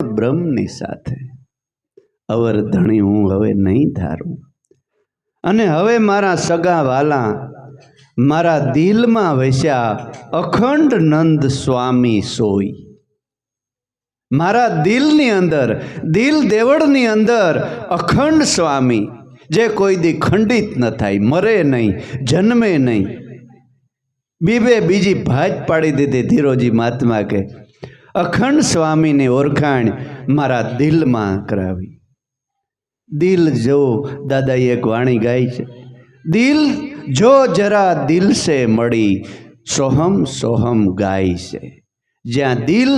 બ્રહ્મની સાથે અવર ધણી હું હવે નહીં ધારું, અને હવે મારા સગા વાલા મારા દિલમાં વસ્યા અખંડ નંદ સ્વામી સોઈ. મારા દિલની અંદર, દિલ દેવળની અંદર અખંડ સ્વામી, જે કોઈ દી ખંડિત ન થાય, મરે નહીં, જન્મે નહીં. બીજી ભાત પાડી દીધી ધીરોજી મહાત્મા કે અખંડ સ્વામીની ઓળખાણ મારા દિલમાં કરાવી. દિલ જો, દાદાએ એક વાણી ગાઈ છે, દિલ જો જરા દિલ સે મળી સોહમ સોહમ ગાય છે. જ્યાં દિલ,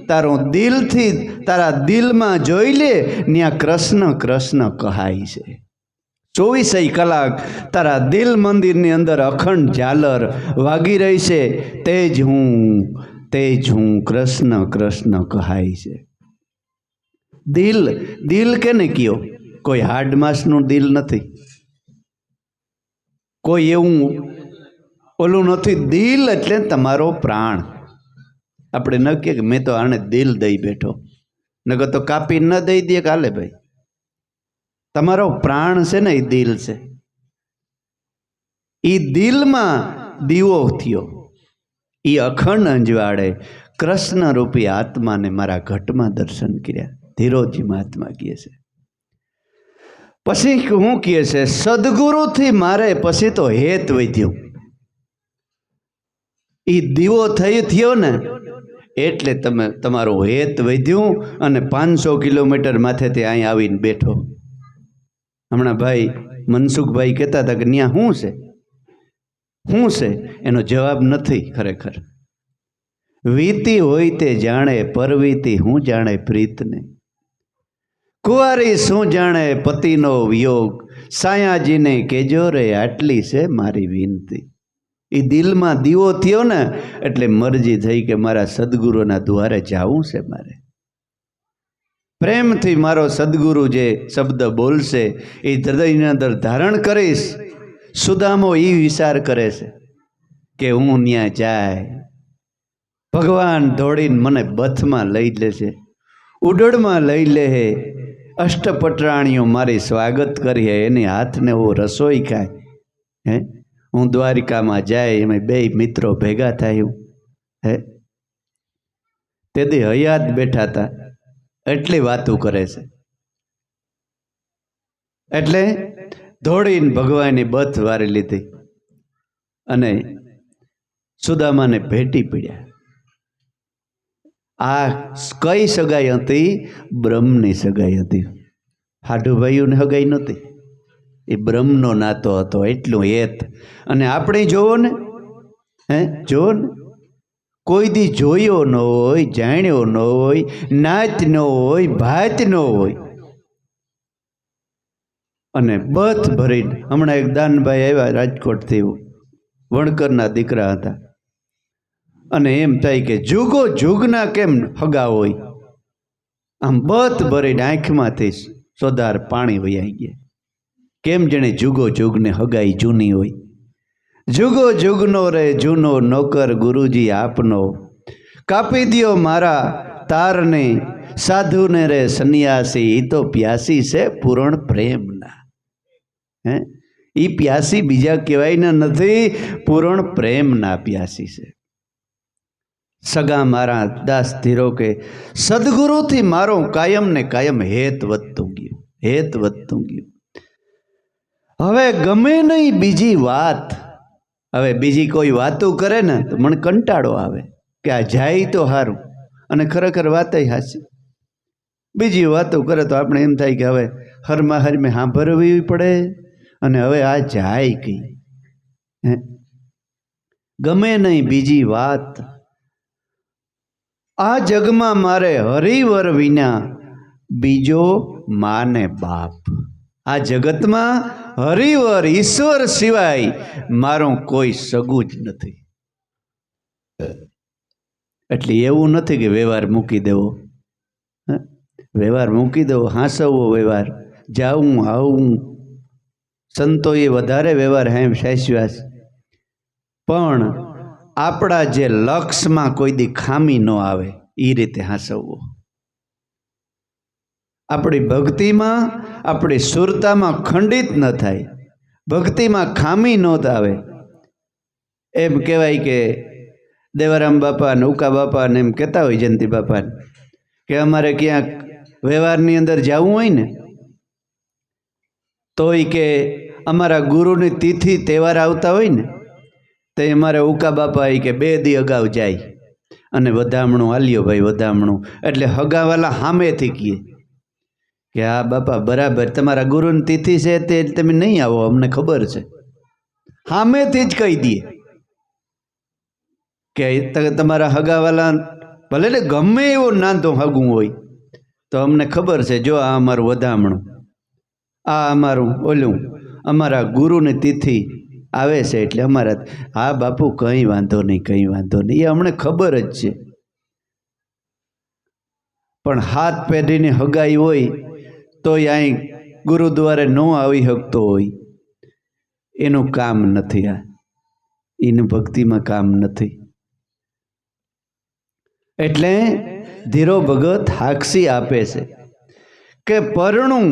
તારો દિલથી તારા દિલમાં જોઈ લે ત્યાં કૃષ્ણ કૃષ્ણ કહાય છે. 24 કલાક તારા દિલ મંદિરની અંદર અખંડ ઝાલર વાગી રહી છે. તેજ હું કૃષ્ણ કૃષ્ણ કહાય છે. દિલ, દિલ કેને કયો? કોઈ હાડ માંસનું દિલ નથી, કોઈ એવું ઓલું નથી. દિલ એટલે તમારો પ્રાણ. આપણે ન કહે કે મેં તો આને દિલ દઈ બેઠો, નકર તો કાપી ન દઈ દે કાલે ભાઈ. તમારો પ્રાણ છે ને એ દિલ છે. એ દિલમાં દીવો થયો, એ અખંડ અંજવાળે કૃષ્ણ રૂપી આત્માને મારા ઘટમાં દર્શન કર્યા. ધીરોજી મહાત્મા કહે છે. પછી હું કહે છે, સદગુરુથી મારે પછી તો હેત વધ્યું. એ દીવો થયો ને એટલે તમારું હેત વધ્યું, અને 500 કિલોમીટર માથેથી અહીં આવીને બેઠો. હમણાં ભાઈ મનસુખભાઈ કહેતા હતા કે ત્યાં શું છે? એનો જવાબ નથી ખરેખર. વીતી હોય તે જાણે પરવીતી, હું જાણે પ્રીતને. કુંવારી શું જાણે પતિનો વિયોગ, સાયાજીને કેજો રે આટલી છે મારી વિનતી. એ દિલમાં દીવો થયો ને એટલે મરજી થઈ કે મારા સદગુરુના દ્વારે જાવું છે મારે. પ્રેમથી મારો સદગુરુ જે શબ્દ બોલશે એ હૃદયની અંદર ધારણ કરીશ. સુદામો એ વિચાર કરે છે કે હું ત્યાં જાય, ભગવાન દોડીને મને બથમાં લઈ લે છે, ઉડડમાં લઈ લે હે, અષ્ટપટરાણીઓ મારી સ્વાગત કરી, એની હાથને હું રસોઈ ખાય. હે, હું દ્વારિકામાં જાય, એમાં 2 મિત્રો ભેગા થાય. હે, તેથી હયાત બેઠા હતા, એટલી વાતું કરે છે. એટલે દોડીને ભગવાનની બથ વારી લીધી અને સુદામાને ભેટી પડ્યા. આ કઈ સગાઈ હતી? બ્રહ્મની સગાઈ હતી. હાડુભાઈઓને સગાઈ નહોતી, એ બ્રહ્મનો નાતો હતો. એટલું હેત. અને આપણે જોવો ને, જોવો ને, કોઈ દી જોયો ન હોય, જાણ્યો ન હોય, નાત ન હોય, ભાત ન હોય, અને બથ ભરીને. હમણાં એક દાનભાઈ આવ્યા રાજકોટથી, વણકરના દીકરા હતા, અને એમ થાય કે જુગો જુગના કેમ હગા હોય. આમ બથ ભરીને આંખમાંથી સોધાર પાણી વહી ગયા. કેમ જેણે જુગો જુગને હગાઈ જૂની હોય. જુગો જુગનો રે જૂનો નોકર ગુરુજી આપનો, કાપી દ્યો મારા તારને, સાધુને રે સન્યાસી, એ તો પ્યાસી છે પૂરણ પ્રેમના. હે, એ પ્યાસી બીજા કહેવાયના નથી, પૂરણ પ્રેમના પ્યાસી છે. સગા મારા દાસ ધીરો કે સદગુરુથી મારો કાયમ ને કાયમ હેત વધતું ગયું, હેત વધતું ગયું. હવે ગમે નહીં બીજી વાત, હવે બીજી કોઈ વાતો કરે ને તો મને કંટાળો આવે કે આ જાય તો સારું, અને ખરેખર વાત હાચી. બીજી વાતો કરે તો આપણે એમ થાય કે હવે હરમાં હરમે સાંભળવી પડે, અને હવે આ જાય કઈ. ગમે નહીં બીજી વાત. આ જગમાં મારે હરિવર વિના બીજો માને બાપ. આ જગતમાં હરિવર ઈશ્વર સિવાય મારું કોઈ સગું જ નથી. એટલે એવું નથી કે વ્યવહાર મૂકી દેવો, વ્યવહાર મૂકી દેવો, હાંસવવો વ્યવહાર, જાવું આવું. સંતોએ વધારે વ્યવહાર સાચવ્યા છે, પણ આપણા જે લક્ષમાં કોઈ દી ખામી ન આવે એ રીતે હાંસવવો. આપણી ભક્તિમાં, આપણી સુરતામાં ખંડિત ન થાય, ભક્તિમાં ખામી ન આવે. એમ કહેવાય કે દેવારામ બાપા ને ઉકા બાપા ને એમ કહેતા હોય જયંતિ બાપા કે અમારે ક્યાંક વ્યવહારની અંદર જવું હોય ને તોય કે અમારા ગુરુની તિથિ તહેવાર આવતા હોય ને તો અમારે ઉકા બાપા કે 2 દી અગાઉ જાય અને વધામણું હાલ્યો ભાઈ વધામણું, એટલે હગાવાલા સામેથી કહે કે હા બાપા બરાબર તમારા ગુરુની તિથિ છે તે તમે નહીં આવો, અમને ખબર છે. સામેથી જ કહી દે કે તમારા હગાવાલા ભલે ને ગમે એવો નાંદો હગું હોય તો અમને ખબર છે, જો આ અમારું વધામણું, આ અમારું ઓલું, અમારા ગુરુની તિથિ આવે છે એટલે અમારા. હા બાપુ કંઈ વાંધો નહીં, કંઈ વાંધો નહીં, એ અમને ખબર જ છે. પણ હાથ પેઢીની હગાઈ હોય તો અહીં ગુરુદ્વારે ન આવી શકતો હોય, એનું કામ નથી. આ એનું ભક્તિમાં કામ નથી. એટલે ધીરો ભગત હાક્ષી આપે છે કે પરણું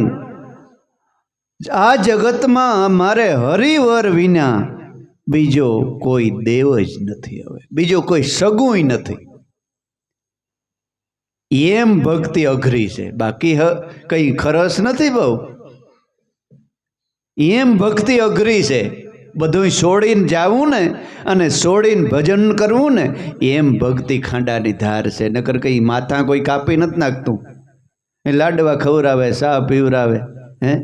આ જગતમાં મારે હરિવર વિના બીજો કોઈ દેવ જ નથી, હવે બીજો કોઈ સગુંય નથી. એમ ભક્તિ અઘરી છે, બાકી કઈ ખરસ નથી બહુ. એમ ભક્તિ અઘરી છે, બધું છોડીને જાવું ને અને છોડીને ભજન કરવું ને, એમ ભક્તિ ખાંડાની ધાર છે. નકર કઈ માથા કોઈ કાપી નથી નાખતું, એ લાડવા ખવડાવે, ચા પીવરાવે, હે,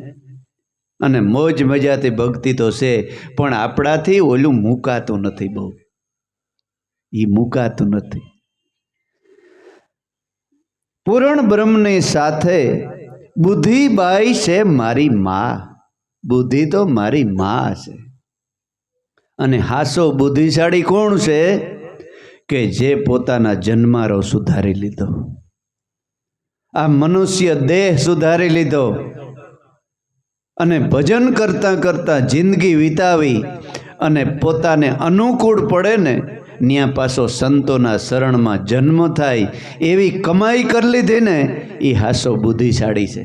અને મોજ મજાથી ભક્તિ તો છે, પણ આપણાથી ઓલું મુકાતું નથી, બહુ એ મુકાતું નથી. પૂરણ બ્રહ્મની સાથે બુદ્ધિબાઈ છે મારી માં, બુદ્ધિ તો મારી માં છે. અને હાસો બુદ્ધિશાળી કોણ છે કે જે પોતાના જન્મારો સુધારી લીધો, આ મનુષ્ય દેહ સુધારી લીધો અને ભજન કરતાં કરતાં જિંદગી વિતાવી અને પોતાને અનુકૂળ પડે ને ત્યાં પાછો સંતોના શરણમાં જન્મ થાય એવી કમાઈ કરી લીધી ને, એ હાસો બુદ્ધિશાળી છે.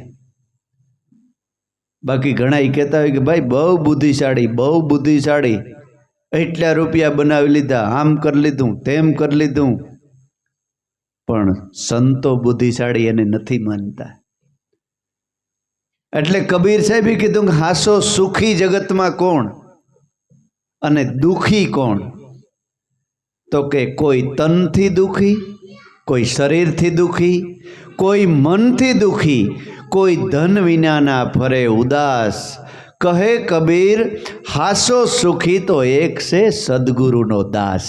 બાકી ઘણા કહેતા હોય કે ભાઈ બહુ બુદ્ધિશાળી, બહુ બુદ્ધિશાળી, એટલા રૂપિયા બનાવી લીધા, આમ કરી લીધું, તેમ કરી લીધું. પણ સંતો બુદ્ધિશાળી એને નથી માનતા. એટલે કબીર સાહેબે કીધું કે હાસો સુખી જગતમાં કોણ અને દુખી કોણ? તો કે કોઈ તનથી દુખી, કોઈ શરીરથી દુખી, કોઈ મનથી દુખી, કોઈ ધન વિનાના ફરે ઉદાસ. કહે કબીર હાસો સુખી તો એક છે સદગુરુનો દાસ.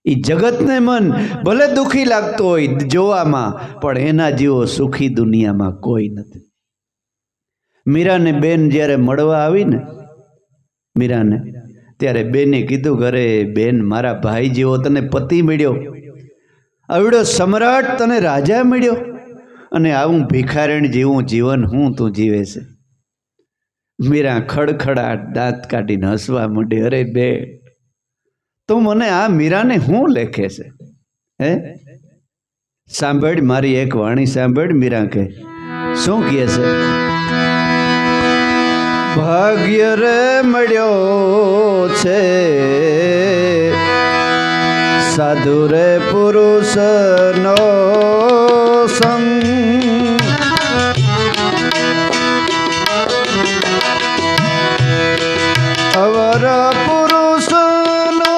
એ જગતને મન ભલે દુખી લાગતો હોય જોવામાં, પણ એના જેવો સુખી દુનિયામાં કોઈ નથી. મીરાને બેન જ્યારે મળવા આવી ને, મીરાને, ત્યારે બેને કીધું કે અરે બેન, મારા ભાઈ જેવો તને પતિ મળ્યો, આવડો સમ્રાટ તને રાજા મળ્યો, અને આવું ભિખારણ જેવું જીવન હું તું જીવે છે. મીરા ખડખડાટ દાંત કાઢીને હસવા માંડી. અરે બેન, તું મને આ મીરાને શું લેખે છે? હે, સાંભળ મારી એક વાણી સાંભળ. મીરા કે શું કહે છે? ભાગ્ય રે મળ્યો છે સાધુ રે પુરુષનો સંગ, અવર પુરુષનો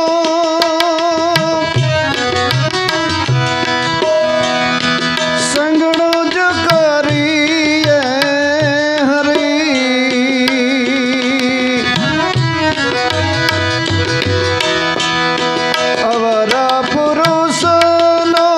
સંગણો જ કરીએ હરી, અવર પુરુષનો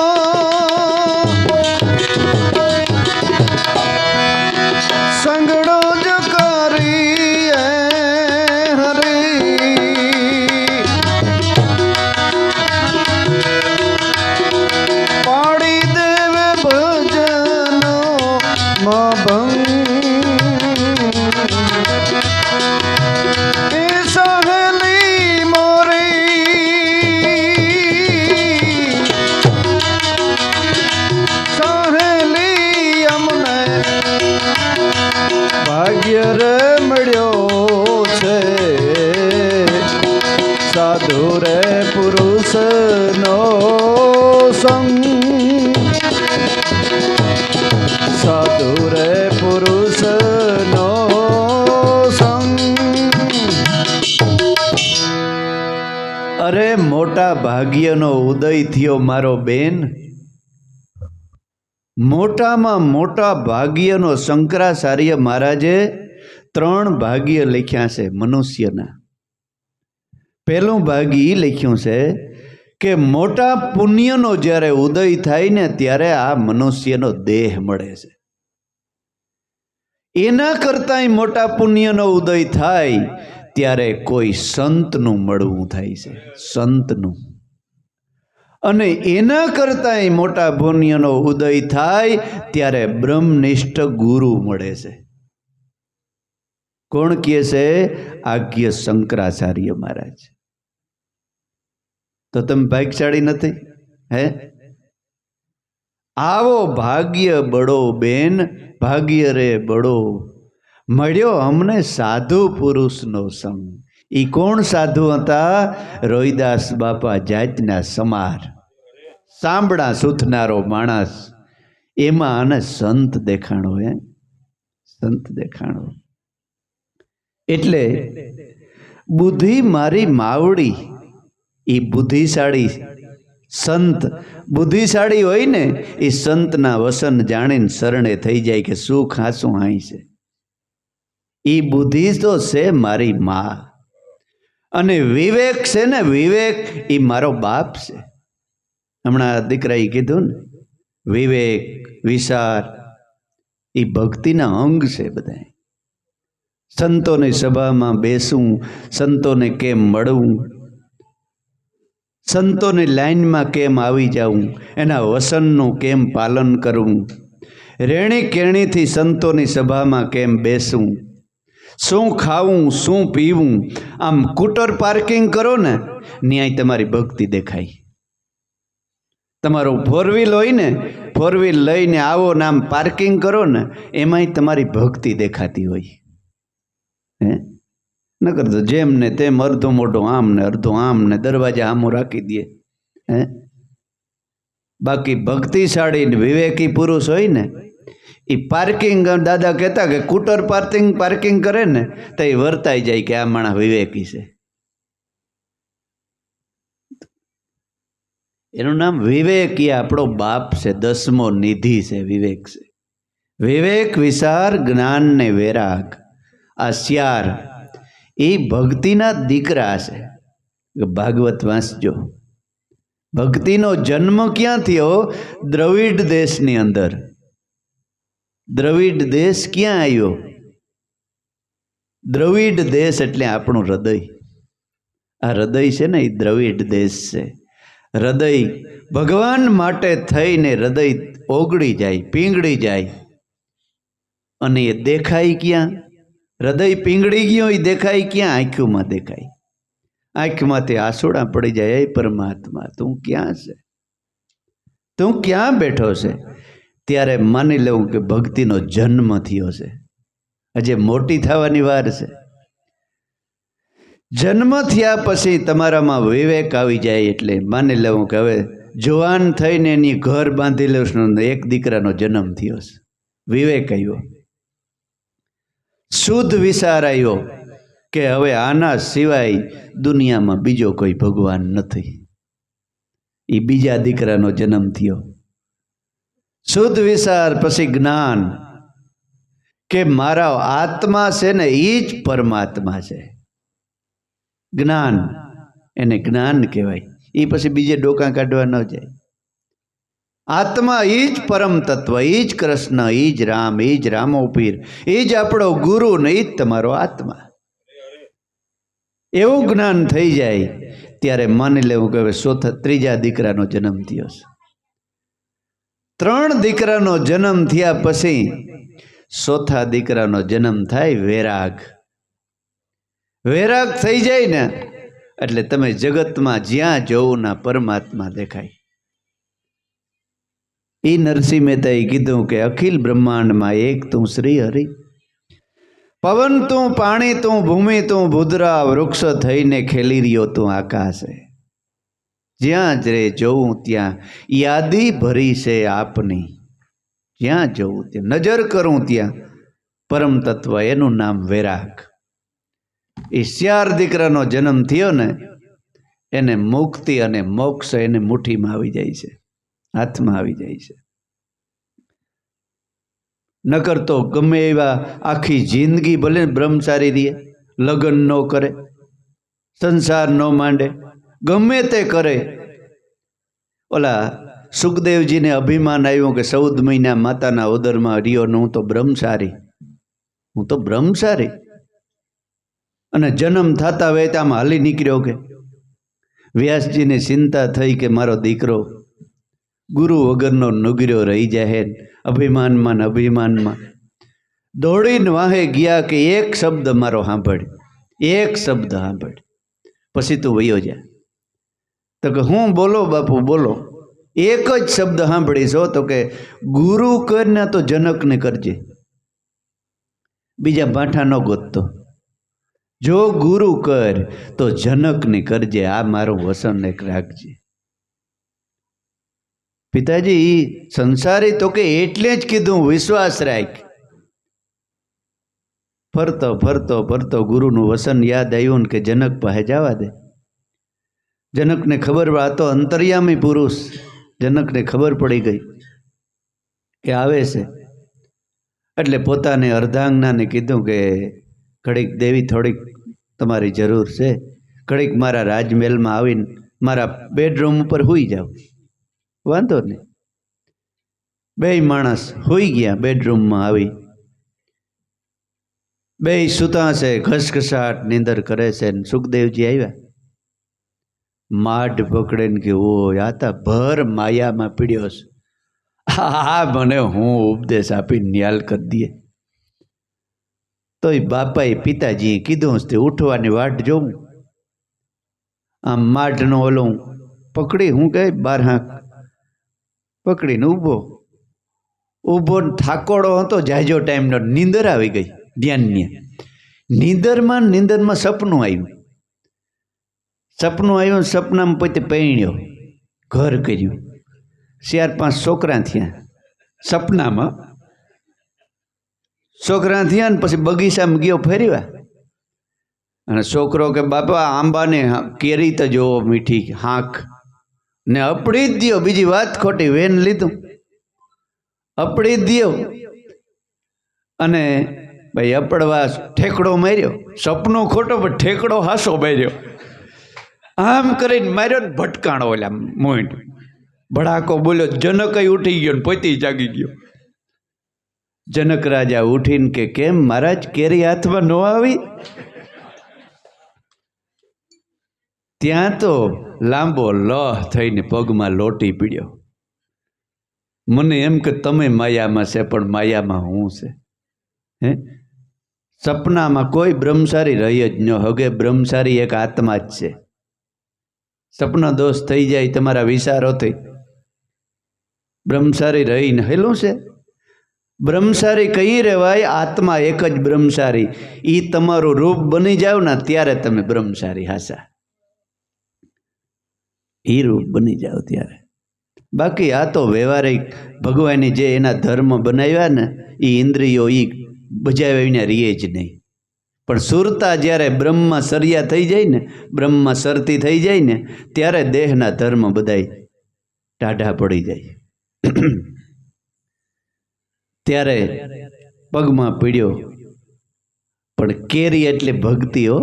સાધુ રે પુરુષનો સંગ. અરે મોટા ભાગ્યનો ઉદય થયો મારો બેન. મોટામાં મોટા ભાગ્યનો શંકરાચાર્ય મહારાજે 3 ભાગ્ય લખ્યા છે મનુષ્યના. પહેલું ભાગ્ય એ લખ્યું છે કે મોટા પુણ્યનો જ્યારે ઉદય થાય ને ત્યારે આ મનુષ્યનો દેહ મળે છે. એના કરતાંય મોટા પુણ્યનો ઉદય થાય ત્યારે કોઈ સંતનું મળવું થાય છે, સંતનું. અને એના કરતાંય મોટા પુણ્યનો ઉદય થાય ત્યારે બ્રહ્મનિષ્ઠ ગુરુ મળે છે. કોણ કહે છે? આજ્ઞ શંકરાચાર્ય મહારાજ. તો તમે ભાગ્યશાળી નથી હે? આવો ભાગ્ય બળો બેન, ભાગ્ય રે બળો, મળ્યો અમને સાધુ પુરુષનો સંગ. એ કોણ સાધુ હતા? રોહિદાસ બાપા જાતના સમાર, સાંભળા સૂથનારો માણસ. એમાં આને સંત દેખાણો. હે, સંત દેખાણો. એટલે બુદ્ધિ મારી માવડી, એ બુદ્ધિશાળી સંત. બુદ્ધિશાળી હોય ને એ સંતના વસન જાણીને શરણે થઈ જાય કે શું ખાસું હાઈ છે. એ બુદ્ધિ તો છે મારી મા. અને વિવેક છે ને, વિવેક એ મારો બાપ છે. હમણાં દીકરાએ કીધું ને, વિવેક વિચાર એ ભક્તિના અંગ છે બધા. સંતોની સભામાં બેસવું, સંતોને કેમ મળવું, સંતોની લાઈનમાં કેમ આવી જવું, એના વસનનું કેમ પાલન કરવું, રેણી કેણીથી સંતોની સભામાં કેમ બેસવું, શું ખાવું શું પીવું. આમ સ્કૂટર પાર્કિંગ કરો ને ન્યાય તમારી ભક્તિ દેખાય. તમારું 4 વ્હીલ હોય ને, 4 વ્હીલ લઈને આવો ને આમ પાર્કિંગ કરો ને એમાંય તમારી ભક્તિ દેખાતી હોય. હે ન કરતો જેમ ને તેમ અડધો મોઢો આમ ને અડધો આમ ને દરવાજા આમો રાખી દે. હે બાકી ભક્તિશાળી ને વિવેકી પુરુષ હોય ને એ પાર્કિંગ, દાદા કહેતા કે સ્કૂટર પાર્કિંગ કરે ને તો એ વર્તાઈ જાય કે આ માણસ વિવેકી છે. એનું નામ વિવેક. એ આપણો બાપ છે, 10મો નિધિ છે વિવેક છે. વિવેક વિચાર જ્ઞાન ને વૈરાગ, આ 4 એ ભક્તિના દીકરા છે. ભાગવત વાંચજો. ભક્તિનો જન્મ ક્યાં થયો? દ્રવિડ દેશની અંદર. દ્રવિડ દેશ ક્યાં આવ્યો? દ્રવિડ દેશ એટલે આપણું હૃદય. આ હૃદય છે ને એ દ્રવિડ દેશ છે. હૃદય ભગવાન માટે થઈને હૃદય ઓગળી જાય, પીંગળી જાય. અને એ દેખાય ક્યાં? હૃદય પીંગળી ગયો એ દેખાય ક્યાં? આંખોમાં દેખાય. આંખમાંથી આંસુડા પડી જાય. એ પરમાત્મા તું ક્યાં છે? તું ક્યાં બેઠો છે? ત્યારે માની લઉં કે ભક્તિનો જન્મ થયો છે. હજી મોટી થવાની વાર છે. જન્મ થયા પછી તમારામાં વિવેક આવી જાય એટલે માની લઉં કે હવે જુવાન થઈને એની ઘર બાંધી લઉં. એક દીકરાનો જન્મ થયો છે, વિવેક આવ્યો, શુદ્ધ વિચાર આવ્યો કે હવે આના સિવાય દુનિયામાં બીજો કોઈ ભગવાન નથી. એ બીજા દીકરાનો જન્મ થયો. શુદ્ધ વિચાર પછી જ્ઞાન કે મારા આત્મા છે ને એ જ પરમાત્મા છે. જ્ઞાન, એને જ્ઞાન કહેવાય. એ પછી બીજે ડોકા કાઢવા ન જાય. આત્મા એ જ પરમ તત્વ, એ જ કૃષ્ણ, એ જ રામ, એ જ રામોપીર, એ જ આપણો ગુરુ ને એ જ તમારો આત્મા. એવું જ્ઞાન થઈ જાય ત્યારે માની લેવું કે હવે ત્રીજા દીકરાનો જન્મ થયો છે. 3 દીકરાનો જન્મ થયા પછી 4થા દીકરાનો જન્મ થાય વૈરાગ. વૈરાગ થઈ જાય ને એટલે તમે જગતમાં જ્યાં જોવું ના પરમાત્મા દેખાય. એ નરસિંહ મહેતાએ કીધું કે અખિલ બ્રહ્માંડમાં એક તું શ્રી હરિ, પવન તું, પાણી તું, ભૂમિ તું, ભૂદરા વૃક્ષ થઈને ખેલી રહ્યો તું આકાશે. જ્યાં જ રે જોઉં ત્યાં યાદી ભરી છે આપની, જ્યાં જોઉં ત્યાં નજર કરું ત્યાં પરમ તત્વ એનું નામ વૈરાગ. એ 4 દીકરાનો જન્મ થયો ને એને મુક્તિ અને મોક્ષ એને મુઠ્ઠીમાં આવી જાય છે, હાથમાં આવી જાય છે. નકર તો ગમે એવા આખી જિંદગી ભલે બ્રહ્મચારી રહે, લગ્ન ન કરે, સંસાર ન માંડે, ગમે તે કરે. ઓલા સુખદેવજીને અભિમાન આવ્યું કે 14 મહિના માતાના ઉદરમાં રહ્યો ને હું તો બ્રહ્મચારી, હું તો બ્રહ્મચારી. અને જન્મ થતા વેતામાં હાલી નીકળ્યો. કે વ્યાસજીને ચિંતા થઈ કે મારો દીકરો ગુરુ વગરનો નુગર્યો રહી જાય. અભિમાનમાં ને અભિમાનમાં દોડીને વાહે ગયા કે એક શબ્દ મારો સાંભળ, એક શબ્દ સાંભળ, પછી તું વયો જા. તો કે હું બોલો બાપુ બોલો. એક જ શબ્દ સાંભળીશો તો કે ગુરુ કરને તો જનકને કરજે, બીજા ભાઠા ન ગોતતો. જો ગુરુ કર તો જનકને કરજે, આ મારું વસન એક રાખજે. પિતાજી સંસારી તો કે એટલે જ કીધું વિશ્વાસ રાખ. ફરતો ફરતો ફરતો ગુરુનું વસન યાદ આવ્યું કે જનક પાસે જવા દે. જનકને ખબર, આ તો અંતર્યામી પુરુષ, જનકને ખબર પડી ગઈ કે આવે છે. એટલે પોતાને અર્ધાંગનાને કીધું કે ઘડીક દેવી થોડીક તમારી જરૂર છે, ઘડીક મારા રાજમહેલમાં આવીને મારા બેડરૂમ ઉપર સૂઈ જાઓ. વાંધો નહીં. 2 માણસ સૂઈ ગયા બેડરૂમમાં આવી. 2 સૂતા છે, ઘસઘસાટ નીંદર કરે છે. સુખદેવજી આવ્યા, માઢ પકડે ને કે ઓ આતા ભર માયામાં પીડ્યો છે, આ મને હું ઉપદેશ આપી ન્યાલ કરી દઈએ. તો એ બાપાએ પિતાજીએ કીધું તે ઉઠવાની વાટ જોઉં. આમ માઢનો ઓલું પકડી, હું કહે 12 હાંક પકડીને ઊભો થાકોડો હતો, જાજો ટાઈમનો. નીંદર આવી ગઈ ધ્યાનની. નીંદરમાં સપનું આવ્યું. સપનામાં પોતે પરણ્યો, ઘર કર્યું, 4-5 છોકરા થયા. સપનામાં છોકરા થયા ને પછી બગીચામાં ગયો ફેરવા. અને છોકરો કે બાપા આંબાને કેરી તો જોવો મીઠી, હાંક ને અપડી જ દ્યો, બીજી વાત ખોટી. વેન લીધું, અપડી જ દ્યો. અને ભાઈ અપડવા ઠેકડો માર્યો. સપનો ખોટો પણ ઠેકડો હાસો માર્યો. આમ કરીને માર્યો ને ભટકાણો. ઓલા મોઈન્ટ ભડાકો બોલ્યો. જનક ઉઠી ગયો ને પોતે જાગી ગયો. જનક રાજા ઉઠીને કે કેમ મહારાજ કેરી હાથમાં ન આવી? ત્યાં તો લાંબો લહ થઈને પગમાં લોટી પીડ્યો. મને એમ કે તમે માયામાં છે, પણ માયામાં હું છે. હે, સપનામાં કોઈ બ્રહ્મચારી રહી જ ન હગે. બ્રહ્મચારી એક આત્મા જ છે. સપના દોષ થઈ જાય તમારા વિચારોથી, બ્રહ્મચારી રહીને હેલું છે. બ્રહ્મચારી કઈ રહેવાય? આત્મા એક જ બ્રહ્મચારી. એ તમારું રૂપ બની જાવ ને ત્યારે તમે બ્રહ્મચારી હાસા, એ રૂપ બની જાઓ ત્યારે. બાકી આ તો વ્યવહારિક ભગવાને જે એના ધર્મ બનાવ્યા ને એ ઇન્દ્રિયો એ બજાવીને રહીએ જ નહીં. પણ સુરતા જ્યારે બ્રહ્મમાં સરિયા થઈ જાય ને, બ્રહ્મમાં સરતી થઈ જાય ને, ત્યારે દેહના ધર્મ બધાય ટાઢા પડી જાય. ત્યારે પગમાં પીડ્યો. પણ કેરી એટલે ભક્તિઓ.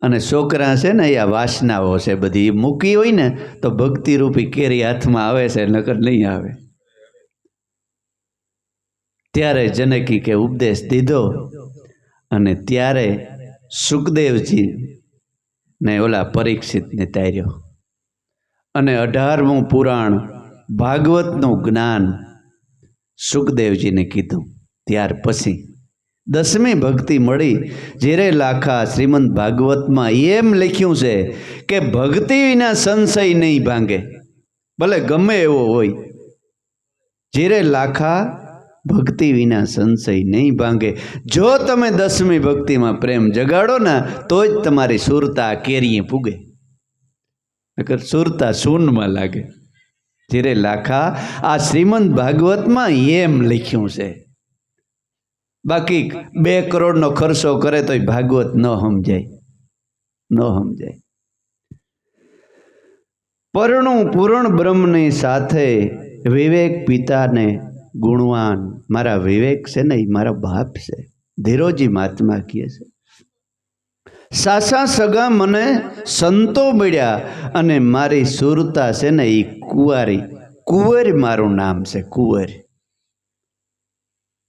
અને છોકરા છે ને એ વાસનાઓ છે બધી, મૂકી હોય ને તો ભક્તિરૂપી કેરી હાથમાં આવે છે, નકર નહીં આવે. ત્યારે જનકી કે ઉપદેશ દીધો. અને ત્યારે સુખદેવજી ને ઓલા પરીક્ષિતને તાર્યો. અને 18મું પુરાણ ભાગવતનું જ્ઞાન સુખદેવજીને કીધું. ત્યાર પછી 10મી ભક્તિ મળી. જેરે લાખા શ્રીમદ ભાગવતમાં એમ લખ્યું છે કે ભક્તિ વિના સંશય નહીં ભાંગે, ભલે ગમે એવો હોય. જેરે લાખા ભક્તિ વિના સંશય નહીં ભાંગે. જો તમે 10મી ભક્તિમાં પ્રેમ જગાડો ને તો જ તમારી સુરતા કેરીએ પૂગે. નકર સુરતા શૂનમાં લાગે. ધીરે લાખા આ શ્રીમદ ભાગવતમાં એમ લખ્યું છે. બાકી 2 કરોડનો ખર્ચો કરે તોય ભાગવત ન સમજાય, ન સમજાય. પરણું પૂરણ બ્રહ્મની સાથે વિવેક પિતાને ગુણવાન. મારા વિવેક છે ને એ મારા બાપ છે. ધીરોજી મહાત્મા કહે છે, સાસા સગા મને સંતો મળ્યા અને મારી સુરતા છે ને એ કુંવારી. કુંવર મારું નામ છે, કુંવર.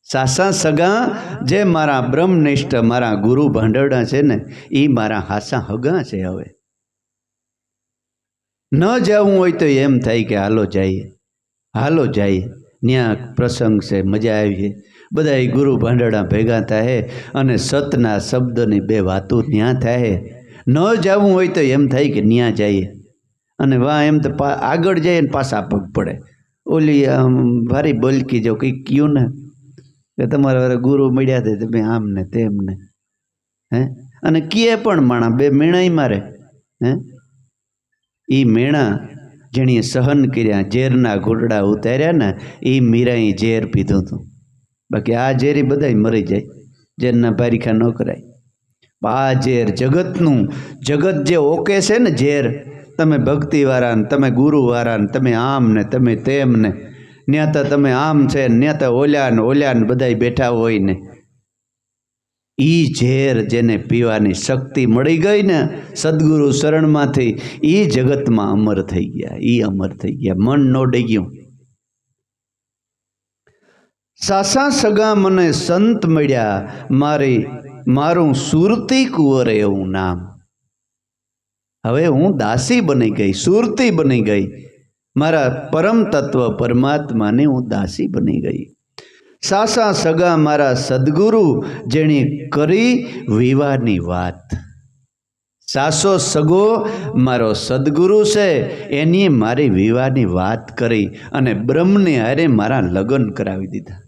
સાસા સગા જે મારા બ્રહ્મનિષ્ઠ મારા ગુરુ ભાંડરડા છે ને એ મારા હાસા હગા છે. હવે ન જવું હોય તો એમ થાય કે હાલો જઈએ, હાલો જઈએ. ત્યાં પ્રસંગ છે, મજા આવી. બધા ગુરુ ભાંડરડા ભેગા થાય અને સતના શબ્દની 2 વાતો ત્યાં થાય. ન જવું હોય તો એમ થાય કે ત્યાં જઈએ. અને વાહ એમ તો આગળ જઈએ ને પાછા પગ પડે. ઓલી ભારી બોલકી જો કંઈક કહ્યું ને કે તમારા ગુરુ મળ્યા હતા તમે આમ ને તેમ ને, હે. અને કીએ પણ માણા 2 મેણાઈ મારે. હે એ મેણા જેણીએ સહન કર્યા, ઝેરના ઘૂંટડા ઉતાર્યા ને એ મીરાએ ઝેર પીધું હતું. બાકી આ ઝેરી બધાય મરી જાય, ઝેરના પારીખા ન કરાય. આ ઝેર જગતનું, જગત જે ઓકે છે ને ઝેર, તમે ભક્તિવાળા ને તમે ગુરુવાળા ને તમે આમ ને તમે તેમ ને ત્યાં તો તમે આમ છે ને ત્યાં તો ઓલ્યા ને બધાય બેઠા હોય ને ઈ ઝેર જેને પીવાની શક્તિ મળી ગઈ ને સદગુરુ શરણમાંથી, ઈ જગતમાં અમર થઈ ગયા. ઈ અમર થઈ ગયા, મન નો ડગ્યું. સાસા સગા મને સંત મળ્યા, મારું સુરતી કુંવર એવું નામ. હવે હું દાસી બની ગઈ, સુરતી બની ગઈ. મારા પરમ તત્વ પરમાત્માને હું દાસી બની ગઈ. સાસા સગા મારા સદગુરુ જેણે કરી વિવાહની વાત. સાસો સગો મારો સદગુરુ છે, એની મારી વિવાહની વાત કરી અને બ્રહ્મને હારે મારા લગ્ન કરાવી દીધા.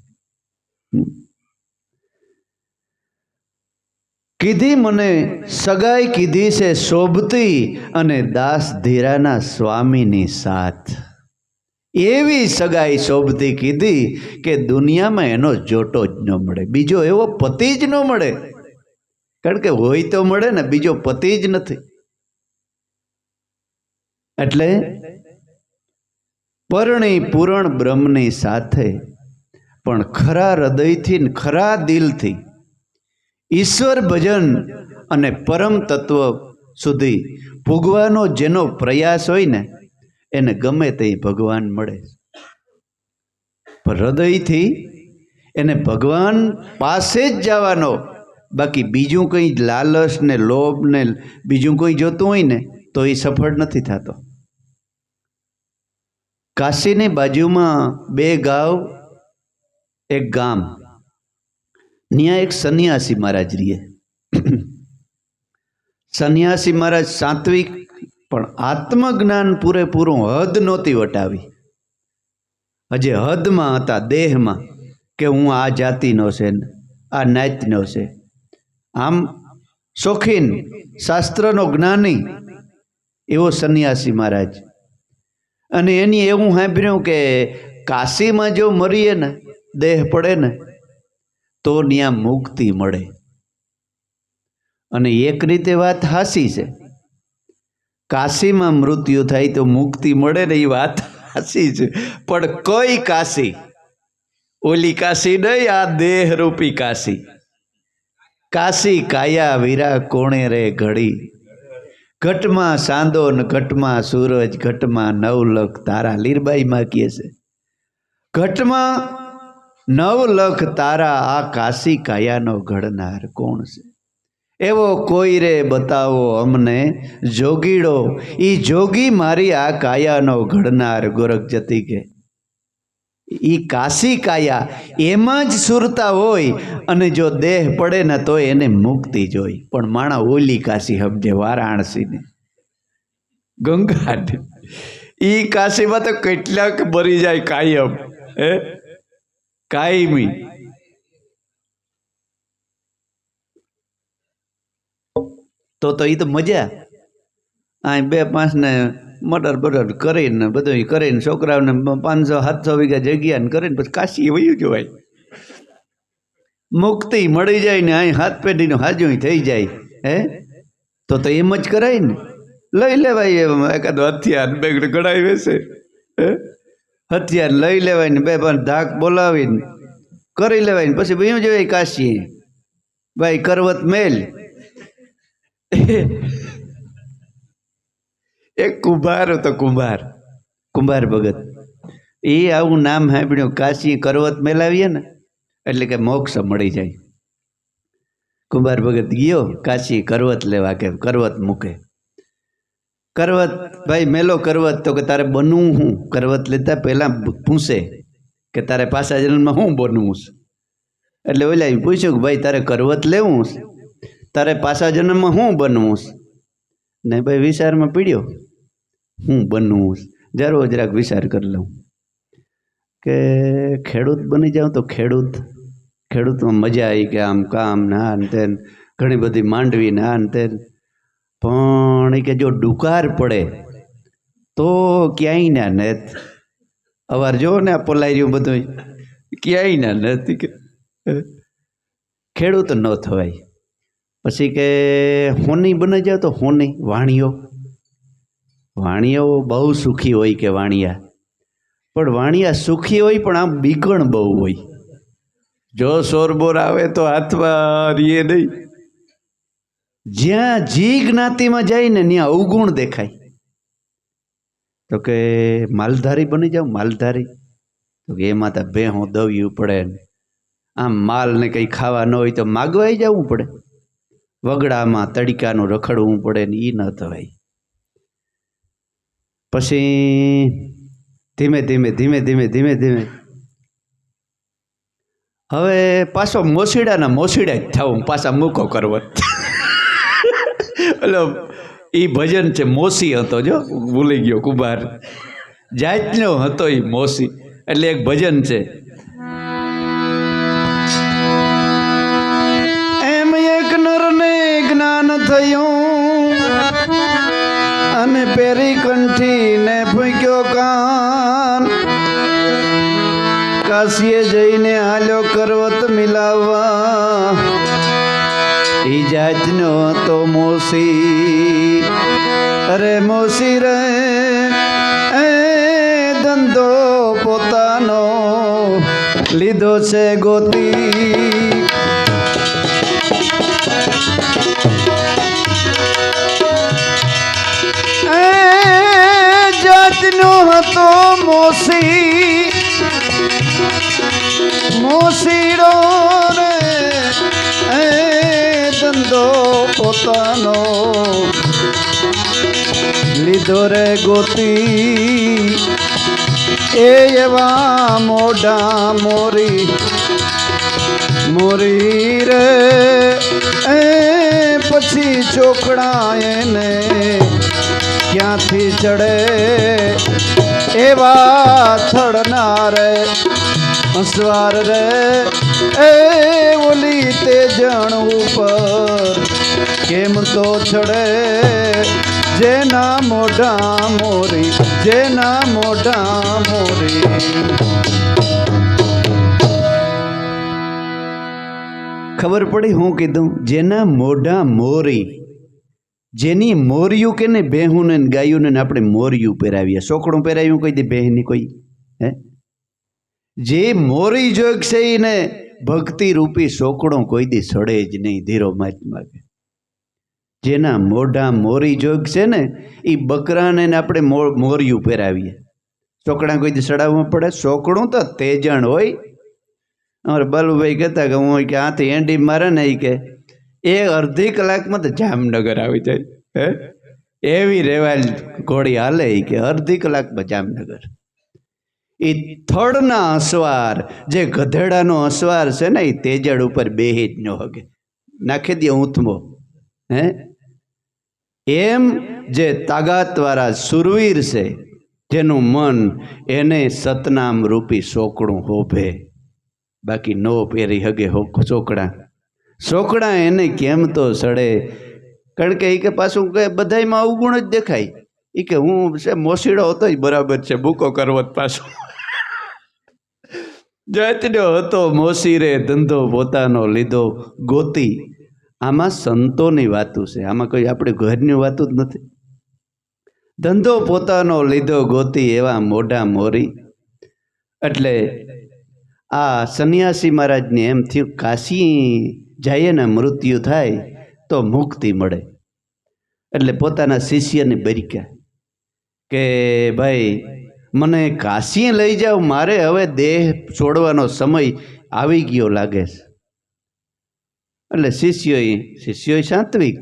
કીધી મને સગાઈ કીધી છે શોભતી અને દાસ ધીરાના સ્વામીની સાથ. એવી સગાઈ શોભતી કીધી કે દુનિયામાં એનો જોટો જ ન મળે, બીજો એવો પતિ જ ન મળે. કારણ કે હોય તો મળે ને, બીજો પતિ જ નથી. એટલે પરણી પૂરણ બ્રહ્મની સાથે પણ ખરા હૃદયથી ને ખરા દિલથી ઈશ્વર ભજન અને પરમ તત્વ સુધી ભોગવાનો જેનો પ્રયાસ હોય ને એને ગમે તે ભગવાન મળે. પણ હૃદયથી એને ભગવાન પાસે જ જવાનો. બાકી બીજું કંઈ લાલચ ને લોભ ને બીજું કંઈ જોતું હોય ને તો એ સફળ નથી થતો. કાશીની બાજુમાં 2 ગાંવ, એક ગામ, ત્યાં એક સંન્યાસી મહારાજ રહીએ. સંન્યાસી મહારાજ સાત્વિક, પણ આત્મજ્ઞાન પૂરેપૂરું હદ નહોતી વટાવી. હજી હદમાં હતા, દેહમાં, કે હું આ જાતિનો છે ને આ નાતનો છે. આમ શોખીન, શાસ્ત્રનો જ્ઞાની એવો સંન્યાસી મહારાજ. અને એની એવું સાંભળ્યું કે કાશીમાં જો મરીએ ને, દેહ પડે ને તો ત્યાં મુક્તિ મળે. અને એક રીતે વાત હાસી છે, કાશીમાં મૃત્યુ થાય તો મુક્તિ મળે ને એ વાત હાસી છે. પણ કઈ કાશી? ઓલી કાશી નહીં, આ દેહરૂપી કાશી. કાશી કાયા વીરા કોણે રે ઘડી, ઘટમાં સાંદો ને ઘટમાં સૂરજ, ઘટમાં 9 લખ તારા. લીરબાઈમાં કહે છે, ઘટમાં 9 લખ તારા, આ કાશી કાયાનો ઘડનાર કોણ છે? એવો કોઈ રે બતાવો અમને જોગીડો, ઈ જોગી મારી આ કાયાનો ઘડનાર. ગોરખ જતી કે ઈ કાશી કાયા એમાં જ સુરતા હોય અને જો દેહ પડે ને તો એને મુક્તિ જોઈ. પણ માણા ઓલી કાશી સમજે, વારાણસીને, ગંગા. ઈ કાશીમાં તો કેટલાક મરી જાય કાયમ, હે, કાયમી. તો ઈ તો મજા. આ 2-5 ને મર્ડર બર્ડર કરીને બધું કરીને છોકરાઓને 500-700 વીઘા જગ્યા ને કરીને પછી કાશી વયું જવાય, મુક્તિ મળી જાય ને અહીં હાથ પેઢીનું હાજું થઈ જાય. હે તો એમ જ કરાય ને, લઈ લેવાય એકાદો હથિયાર બેગ ગળાઈ વેસે, હથિયાર લઈ લેવાય ને 2-5 ધાક બોલાવીને કરી લેવાય ને પછી વયું જવાય કાશી. ભાઈ કરવત મેલ એક કુંભાર હતો, કુંભાર ભગત. એ આવું નામ સાંભળ્યું, કાશી કરવત મેલાવીએ ને એટલે કે મોક્ષ મળી જાય. કુંભાર ભગત ગયો કાશી કરવત લેવા, કે કરવત મૂકે. કરવત ભાઈ મેલો કરવત, તો કે તારે બનવું હું? કરવત લેતા પહેલાં પૂછે કે તારે પાછા જન્મમાં શું બનવું છે? એટલે ઓલા પૂછ્યું કે ભાઈ તારે કરવત લેવું છે, તારે પાછા જન્મમાં શું બનવું છે? ને ભાઈ વિચારમાં પીડ્યો, હું બનવું છે? જરાક વિચાર કરી લઉં કે ખેડૂત બની જાઉં તો ખેડૂતમાં મજા આવી, કે આમ કામ ને આ ને તેન, ઘણી બધી માંડવી ને આ ને તેન. પણ એ કે જો ડુકાર પડે તો ક્યાંય ના નેત. અવાર જો ને આ પલાઈ રહ્યું બધું, ક્યાંય ના નથી કે ખેડૂત ન થવાય. પછી કે હોની બની જાવ તો હોની, વાણિયો બહુ સુખી હોય કે વાણિયા, પણ વાણિયા સુખી હોય પણ આમ બીકણ બહુ હોય. જો શોરબોર આવે તો હાથમાં રીએ નહીં. જ્યાં જી જ્ઞાતિમાં જાય ને ત્યાં અવગુણ દેખાય. તો કે માલધારી બની જાવ, માલધારી. તો કે એમાં તો ભેહું દવ્યું પડે ને આમ માલને કંઈ ખાવા ન હોય તો માગવાઈ જવું પડે, વગડામાં તડકાનું રખડવું પડે ને એ ન થવાય. પછી ધીમે ધીમે હવે પાછો મોસીડા જ થાવું, પાછા મૂકો કરવત. એટલે એ ભજન છે, મોસી હતો, જો ભૂલી ગયો, કુંભાર જાતનો હતો એ મોસી. એટલે એક ભજન છે, એમ એક નરને જ્ઞાન થયું અને પેરી કંઠીને ફૂંક્યો કાન. કાશીએ જઈને હાલ્યો કરવત મિલાવવા, ઈ જાતનો તો મોસી. અરે મોસી રે એ ધંધો પોતાનો લીધો છે ગોતી. જાતનો હતો મોસી, મોસીડો રે એ ધંધો પોતાનો લીધો રે ગોતી. એ એવા મોઢા મોરી રે એ પછી ચોકડા એને ક્યાંથી ચડે. એવા થડનારે હંસવાર રે એ ઓલી તેજણ ઉપર કેમ તો ચડે. જેના મોઢા મોરી, જેના મોઢા મોરી. ખબર પડી હું કીધું? જેના મોઢા મોરી. જેની મોરિયું કે ને બેહું ને ગાયું ને આપણે મોરિયું પહેરાવીએ, સોકડું પહેરાવ્યું કોઈ દે બેહની કોઈ? હે, જે મોરી જોગ છે એને ભક્તિ રૂપી સોકડો કોઈ દી સડે જ નહીં. ધીરો મહાત્મા કે જેના મોઢા મોરી જોગ છે ને એ બકરાને આપણે મોરિયું પહેરાવીએ, સોકડા કોઈ દી સડાવવું પડે? સોકડું તો તેજણ હોય. અમારે બાલુભાઈ કહેતા કે હું કે આથી એંડી મારે ને એ કે એ અડધી કલાકમાં તો જામનગર આવી જાય. હે, એવી રેવાલ ઘોડી હાલે કે અડધી કલાકમાં જામનગર. એ થડના અસવાર, જે ગધેડાનો અસવાર છે ને એ તેજડ ઉપર બેહી જ ન હગે, નાખી દે ઊંથમો. હે, એમ જે તાકાતવાળા સુરવીર છે જેનું મન એને સતનામ રૂપી સોકડું હોભે, બાકી નો પહેરી હગે સોકડા એને કેમ તો સડે. કારણ કે એ કે પાછું કે બધાયમાં અવગુણ જ દેખાય. એ કે હું છે મોસીડો હતો એ બરાબર છે, બૂકો કરવો જ પાછો. જાતનો હતો મોસી રે ધંધો પોતાનો લીધો ગોતી. આમાં સંતોની વાતું છે, આમાં કોઈ આપણી ઘરની વાતું જ નથી. ધંધો પોતાનો લીધો ગોતી એવા મોઢા મોરી. એટલે આ સંન્યાસી મહારાજને એમ થયું કાશી જઈએ ને મૃત્યુ થાય તો મુક્તિ મળે. એટલે પોતાના શિષ્યને બરીક્યા કે ભાઈ મને કાશી લઈ જાઓ, મારે હવે દેહ છોડવાનો સમય આવી ગયો લાગે છે. એટલે શિષ્યોએ સાત્વિક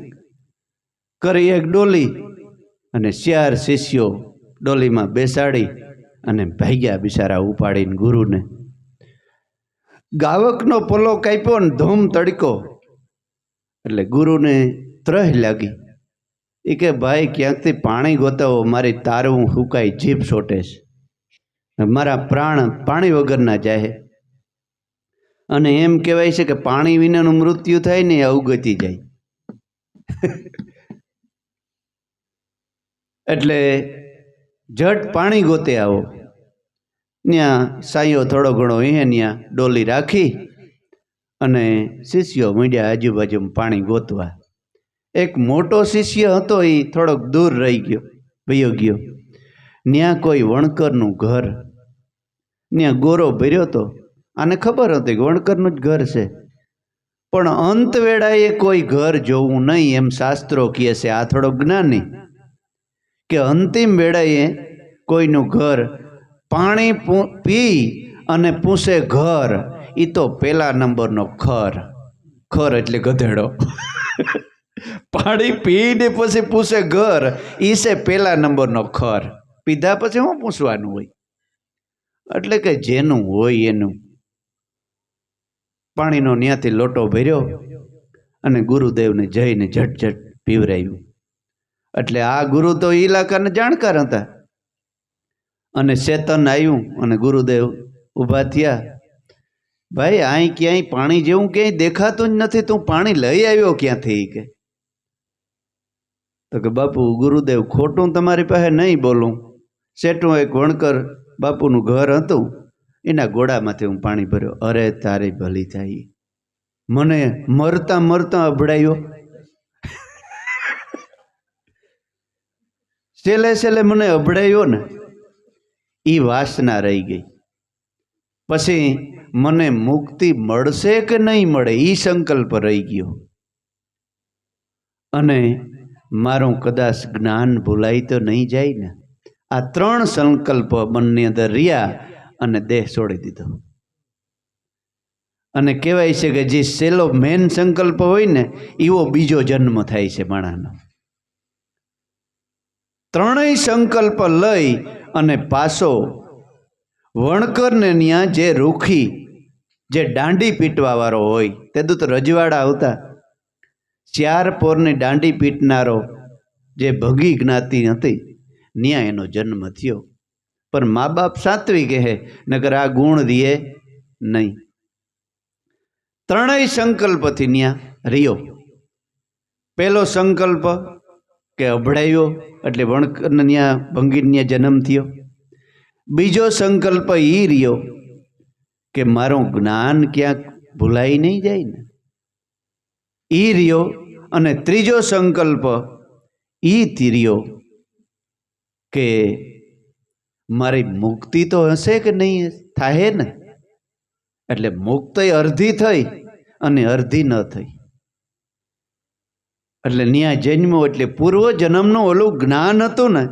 કરી એક ડોલી અને 4 શિષ્યો ડોલીમાં બેસાડી અને ભાગ્યા બિચારા ઉપાડીને ગુરુને. ગાવકનો પલ્લો કાપ્યો ને ધૂમ તડકો. એટલે ગુરુને ત્રહ લાગી. એ કે ભાઈ ક્યાંકથી પાણી ગોતાવો, મારી તારવું હુકાઈ જીભ છોટે છે, મારા પ્રાણ પાણી વગરના જાય. અને એમ કહેવાય છે કે પાણી વિનાનું મૃત્યુ થાય ને એ અવગતિ જાય. એટલે જટ પાણી ગોતે આવો. ત્યાં સાયો થોડો ઘણો ત્યાં ડોલી રાખી અને શિષ્યો મીડ્યા આજુબાજુમાં પાણી ગોતવા. એક મોટો શિષ્ય હતો, એ થોડોક દૂર રહી ગયો, વયો ગયો. ત્યાં કોઈ વણકરનું ઘર, ત્યાં ગોરો ભર્યો હતો. આને ખબર હતી કે વણકરનું જ ઘર છે, પણ અંત વેળાએ કોઈ ઘર જોવું નહીં એમ શાસ્ત્રો કહે છે. આ થોડો જ્ઞાની કે અંતિમ વેળાએ કોઈનું ઘર પાણી પી અને પૂછે ઘર, એ તો પહેલા નંબરનો ખર. ખર એટલે ગધેડો. પાણી પીને પછી પૂછે ઘર, એ છે પહેલા નંબરનો ખર. પીધા પછી શું પૂછવાનું હોય? એટલે કે જેનું હોય એનું. પાણીનો ત્યાંથી લોટો ભર્યો અને ગુરુદેવને જઈને ઝટઝટ પીવરાવ્યું. એટલે આ ગુરુ તો ઇલાકાને જાણકાર હતા. અને ચેતન આવ્યું અને ગુરુદેવ ઊભા થયા. ભાઈ અહીં ક્યાંય પાણી જેવું ક્યાંય દેખાતું જ નથી, તું પાણી લઈ આવ્યો ક્યાંથી? કે તો કે બાપુ ગુરુદેવ ખોટું તમારી પાસે નહીં બોલું. શેઠું એક વણકર બાપુનું ઘર હતું, એના ગોળામાંથી હું પાણી ભર્યો. અરે તારી ભલી થાય, મને મરતા મરતા અભડાયો. છેલ્લે છેલ્લે મને અભડાયો ને, એ વાસના રહી ગઈ. પછી મને મુક્તિ મળશે કે નહીં મળે એ સંકલ્પ રહી ગયો. અને મારું કદાચ જ્ઞાન ભૂલાઈ તો નહીં જાય ને. આ 3 સંકલ્પ મનની અંદર રહ્યા અને દેહ છોડી દીધો. અને કહેવાય છે કે જે છેલ્લો મેન સંકલ્પ હોય ને એવો બીજો જન્મ થાય છે માણસનો. 3 સંકલ્પ લઈ અને પાછો વણકરને ત્યાં જે રૂખી જે દાંડી પીટવા વાળો હોય, તે તો રજવાડા આવતા. 4 પોરની દાંડી પીટનારો જે ભગી જ્ઞાતિ હતી, ત્યાં એનો જન્મ થયો. પણ મા બાપ સાત્વિક કહે, નકર આ ગુણ રીએ નહીં. 3 સંકલ્પથી ત્યાં રહ્યો. પહેલો સંકલ્પ કે અભડાયો, એટલે વણકરને ત્યાં ભંગીને જન્મ થયો. બીજો સંકલ્પ એ રહ્યો કે મારું જ્ઞાન ક્યાંક ભૂલાઈ નહીં જાય ને, એ રહ્યો. અને ત્રીજો સંકલ્પ એ રહ્યો કે મારી મુક્તિ તો હશે કે નહીં થાય ને. એટલે મુક્તિ અડધી થઈ અને અડધી ન થઈ. એટલે ન્યા જન્મો એટલે પૂર્વ જન્મનું ઓલું જ્ઞાન હતું ને.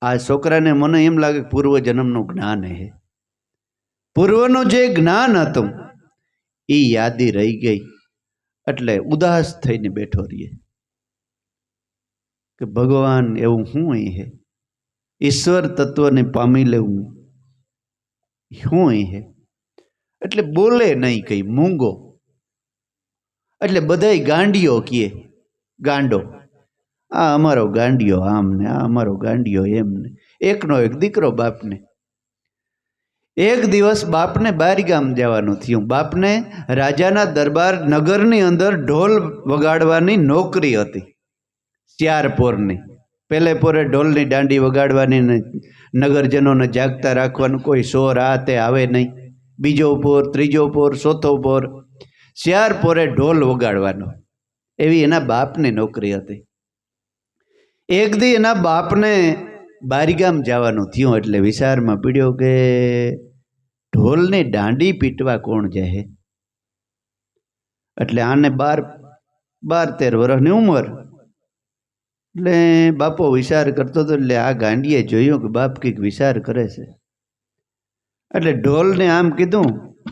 આ છોકરાને મને એમ લાગે પૂર્વ જન્મનું જ્ઞાન હે. પૂર્વનું જે જ્ઞાન હતું એ યાદી રહી ગઈ. એટલે ઉદાસ થઈને બેઠો રહીએ કે ભગવાન એવું શું અહીં હે, ઈશ્વર તત્વને પામી લેવું શું અહીં હે. એટલે બોલે નહીં, કઈ મૂંગો. એટલે બધાય ગાંડિયો કહે, ગાંડો. આ અમારો ગાંડિયો આમ ને આ અમારો ગાંડિયો એમ ને. એકનો એક દીકરો બાપને. એક દિવસ બાપને બારગામ જવાનું થયું. બાપને રાજાના દરબાર નગરની અંદર ઢોલ વગાડવાની નોકરી હતી, 4 પોરની. પહેલે પોરે ઢોલની દાંડી વગાડવાની ને નગરજનોને જાગતા રાખવાનું, કોઈ સોર આ તે આવે નહીં. બીજો પોર, ત્રીજો પોર, ચોથો પોર, 4 પોરે ઢોલ વગાડવાનો, એવી એના બાપની નોકરી હતી. એક દી એના બાપને બારીગામ જવાનું થયું એટલે વિચારમાં પીડ્યો કે ઢોલની દાંડી પીટવા કોણ જાય. એટલે આને 12-13 વર્ષની ઉંમર. એટલે બાપો વિચાર કરતો હતો. એટલે આ ગાંડીએ જોયું કે બાપ કંઈક વિચાર કરે છે. એટલે ઢોલને આમ કીધું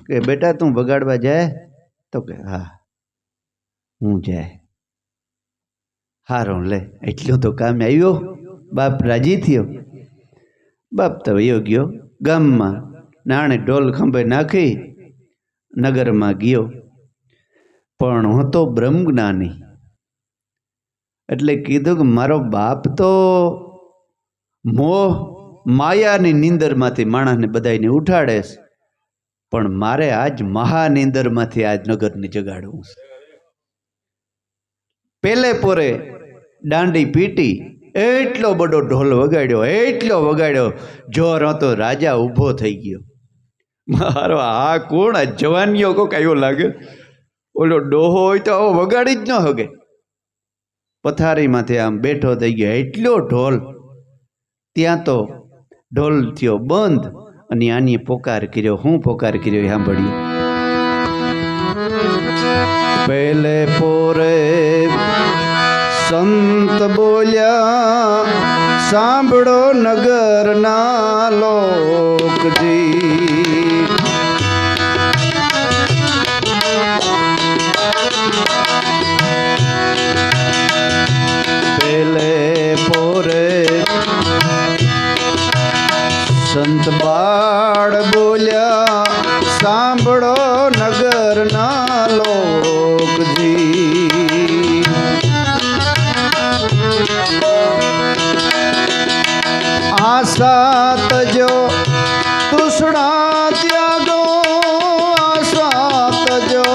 કે બેટા તું વગાડવા જાય? તો કે હા હું જાય. હારો લે, એટલું તો કામ આવ્યો. બાપ રાજી થયો. બાપ તો વયો ગયો ગામમાં, નાણે ઢોલ ખંભે નાખી નગરમાં ગયો. પણ હતો બ્રહ્મજ્ઞાની. એટલે કીધું કે મારો બાપ તો મોહ માયાની નીંદરમાંથી માણસને બધાને ઉઠાડે છે, પણ મારે આજ મહાનિંદરમાંથી આજ નગરને જગાડવું છે. પેલે પોરે દાંડી પીટી, એટલો બધો ઢોલ વગાડ્યો, એટલો વગાડ્યો, જોર હતો રાજા ઊભો થઈ ગયો. મારો આ કોણ? આ જવાનીઓ કોક આવ્યો લાગે. ઓલો ડોહો હોય તો આવો વગાડી જ ન હગે. પથારીમાંથી આમ બેઠો થઈ ગયો, એટલો ઢોલ. ત્યાં તો ઢોલ થયો બંધ અને આની પોકાર કર્યો. હું પોકાર કર્યો એ સાંભળીએ. પહેલે પોરે સંત બોલ્યા, સાંભળો નગરના લોકજી. પહેલે પોરે સંત બાળ બોલ્યા, સાંભળો નગરના લોકજી. આશા તજો તૃષ્ણા ત્યાગો, આશા તજો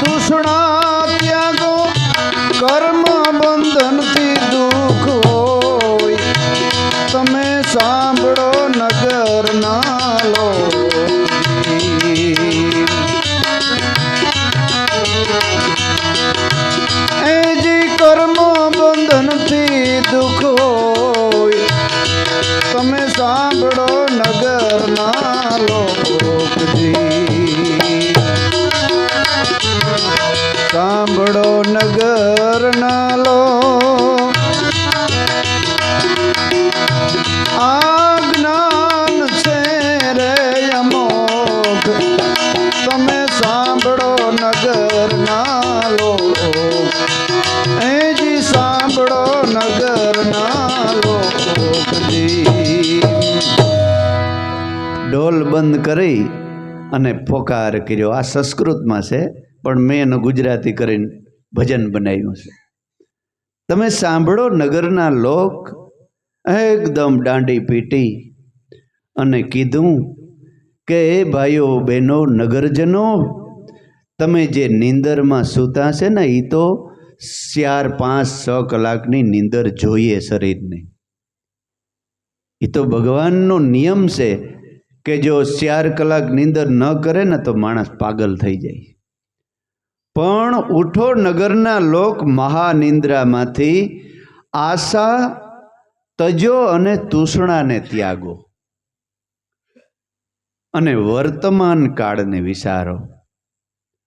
તૃષ્ણા ત્યાગો, કર્મ બંધનથી દુઃખ હોય. તમે સાંભળો નગરના લોકજી. એજી કર્મ બંધનથી દુઃખ હોય. તમે સાંભળો નગરના લોકજી. સાંભળો નગરના લોક. આ જ્ઞાન છે રે અમોઘ. તમે સાંભળો નગરના લોક. એજી સાંભળો નગરના લોકજી. ઢોલ બંધ કરી અને પોકાર કર્યો. આ સંસ્કૃતમાં છે, પણ મેં એનું ગુજરાતી કરીને ભજન બનાવ્યું છે. તમે સાંભળો નગરના લોક. એકદમ દાંડી પીટી અને કીધું કે એ ભાઈઓ બહેનો નગરજનો, તમે જે નીંદરમાં સૂતા છે ને, એ તો 4, 5, 6 કલાકની નીંદર જોઈએ શરીરને. એ તો ભગવાનનો નિયમ છે કે જો 4 કલાક નીંદર ન કરે ને તો માણસ પાગલ થઈ જાય. પણ ઉઠો નગરના લોક મહાનિંદ્રામાંથી, આશા તજો અને તૃષ્ણાને ત્યાગો અને વર્તમાન કાળને વિચારો.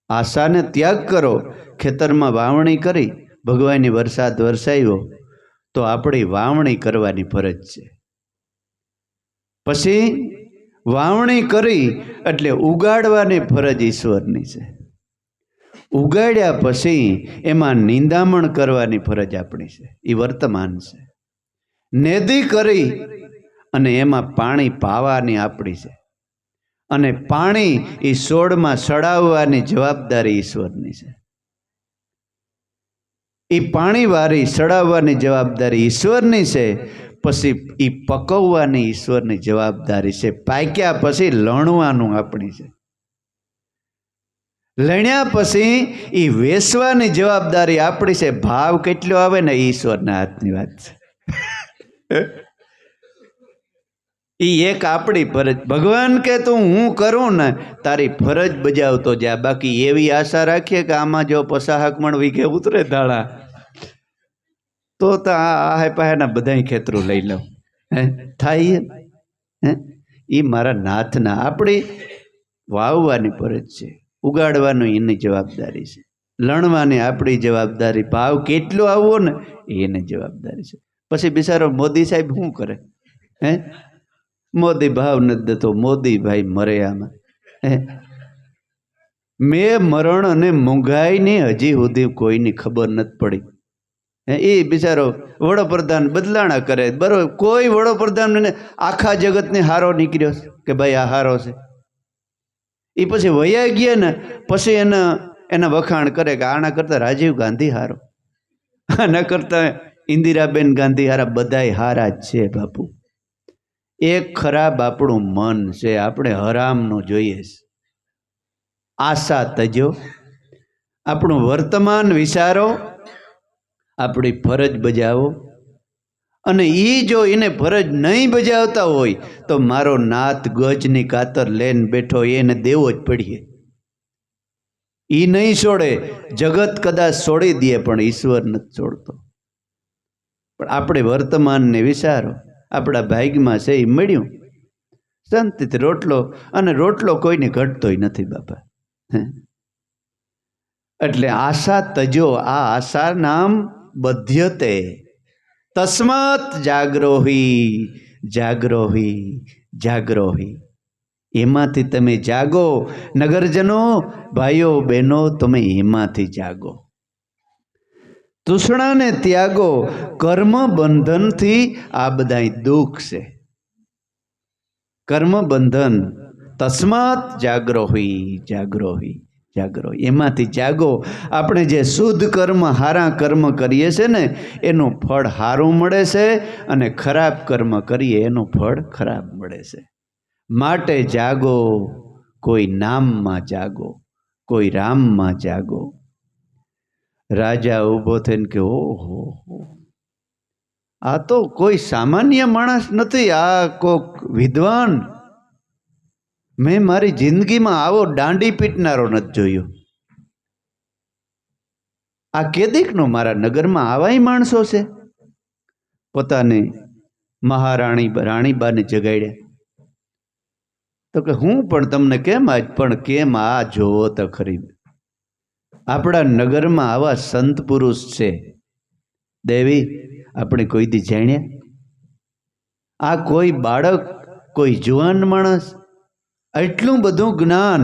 આશાને ત્યાગ કરો. ખેતરમાં વાવણી કરી, ભગવાનની વરસાદ વરસાવ્યો તો આપણી વાવણી કરવાની ફરજ છે. પછી વાવણી કરી એટલે ઉગાડવાની ફરજ ઈશ્વરની છે. ઉગાડ્યા પછી એમાં નિંદામણ કરવાની ફરજ આપણી છે, એ વર્તમાન છે. નેદી કરી અને એમાં પાણી પાવાની આપણી છે, અને પાણી એ છોડમાં સડાવવાની જવાબદારી ઈશ્વરની છે. એ પાણીવાળી સડાવવાની જવાબદારી ઈશ્વરની છે. પછી એ પકવવાની ઈશ્વરની જવાબદારી છે. પાક્યા પછી લણવાનું આપણી છે. લણ્યા પછી એ વેસવાની જવાબદારી આપણી છે. ભાવ કેટલો આવે ને ઈશ્વરના હાથની વાત છે. એ એક આપણી ફરજ. ભગવાન કે તું હું કરું ને તારી ફરજ બજાવતો જા. બાકી એવી આશા રાખીએ કે આમાં જો 50 મણ વીઘે ઉતરે દાણા તો આ પાયાના બધા ખેતરું લઈ લઉં. થાય એ મારા નાથના. આપણી વાવવાની ફરજ છે, ઉગાડવાનું એની જવાબદારી છે, લણવાની આપણી જવાબદારી. ભાવ કેટલો આવવો ને એની જવાબદારી છે. પછી બિચારો મોદી સાહેબ શું કરે? મોદી ભાવ નથી દેતો, મોદી ભાઈ મરે આમાં. મેં મરણ અને મોંઘાઈની હજી સુધી કોઈની ખબર નથી પડી. એ બિચારો વડોપ્રધાન બદલાણા કરે, બરોબર. કોઈ વડોપ્રધાન આખા જગતને હારો નીકળ્યો કે ભાઈ આ હારો છે. એ પછી વયા ગયા ને પછી એના વખાણ કરે કે આના કરતા રાજીવ ગાંધી હારો, આના કરતા ઇન્દિરાબેન ગાંધી હારા. બધાય હારા જ છે બાપુ. એક ખરાબ આપણું મન છે, આપણે હરામનું જોઈએ છે. આશા તજો, આપણું વર્તમાન વિચારો, આપણી ફરજ બજાવો. અને એ જો એને ફરજ નહીં બજાવતા હોય તો મારો નાથ ગજની કાતર લઈને બેઠો, એને દેવો જ પડીએ. એ નહીં છોડે. જગત કદાચ છોડી દે પણ ઈશ્વર નથી છોડતો. પણ આપણે વર્તમાનને વિચારો. આપણા ભાગ્યમાં છે એ મળ્યું શાંતિથી રોટલો, અને રોટલો કોઈને ઘટતોય નથી બાપા. એટલે આશા તજો. આ આશા નામ બધ્યતે. તસ્માત જાગ્રોહી જાગ્રોહી જાગ્રોહી. એમાંથી તમે જાગો. નગરજનો, ભાઈઓ બહેનો, તમે એમાંથી જાગો. તૃષ્ણાને ત્યાગો. કર્મ બંધનથી આ બધા દુઃખ છે. કર્મ બંધન. તસ્માત જાગ્રોહી જાગ્રોહી જાગ્રોહી. એમાંથી જાગો. આપણે જે શુદ્ધ કર્મ, હારા કર્મ કરીએ છીએ ને એનું ફળ સારું મળે છે, અને ખરાબ કર્મ કરીએ એનું ફળ ખરાબ મળે છે. માટે જાગો. કોઈ નામમાં જાગો, કોઈ રામમાં જાગો. રાજા ઊભો થઈને કે ઓહો, આ તો કોઈ સામાન્ય માણસ નથી, આ કોક વિદ્વાન. મેં મારી જિંદગીમાં આવો દાંડી પીટનારો નથી જોયો. આ કેદીકનો મારા નગરમાં આવાય માણસો છે. પોતાની મહારાણી રાણીબાને જગાડ્યા તો કે હું પણ તમને કેમ આજ પણ કેમ આ જોવો તો ખરી. આપણા નગરમાં આવા સંત પુરુષ છે દેવી, આપણે કોઈ દી જાણ્યા? આ કોઈ બાળક, કોઈ જુવાન માણસ, એટલું બધું જ્ઞાન,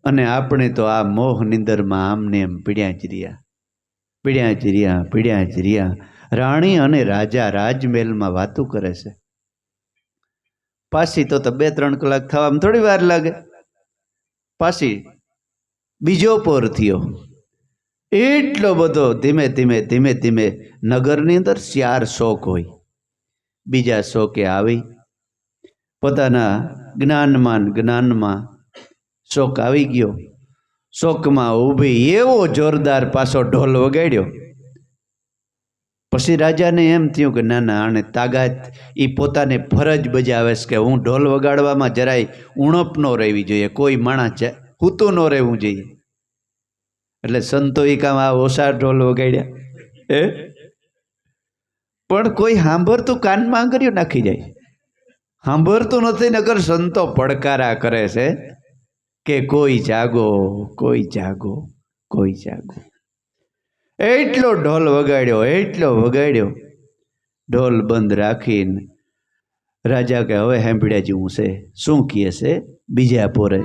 અને આપણે તો આ મોહ નિંદરમાં આમને એમ પીડ્યા જ રહ્યા, પીડ્યા જ રહ્યા, પીડ્યા જ રહ્યા. રાણી અને રાજા રાજમહેલમાં વાતું કરે છે. પાછી તો 2-3 કલાક થવામાં થોડી વાર લાગે. પાછી બીજો પોર થયો. એટલો બધો ધીમે ધીમે ધીમે ધીમે. નગરની અંદર 4 શોક હોય. બીજા શોકે આવી પોતાના જ્ઞાનમાં શોક આવી ગયો. શોકમાં ઊભી એવો જોરદાર પાછો ઢોલ વગાડ્યો. પછી રાજાને એમ થયું કે ના ના, આને તાકાત, એ પોતાને ફરજ બજાવે છે કે હું ઢોલ વગાડવામાં જરાય ઉણપ ન રહેવી જોઈએ, કોઈ માણસ હૂતું ન રહેવું જોઈએ. એટલે સંતોએ કામ આ ઓછા ઢોલ વગાડ્યા. પણ કોઈ સાંભળતું કાનમાં કર્યું નાખી જાય. સાંભળતું નથી, નકર સંતો પડકારા કરે છે કે કોઈ જાગો, કોઈ જાગો, કોઈ જાગો. એટલો ઢોલ વગાડ્યો, એટલો વગાડ્યો. ઢોલ બંધ રાખીને રાજા કે હવે સાંભળ્યા જેવું છે. શું કહે છે? બીજા પોરે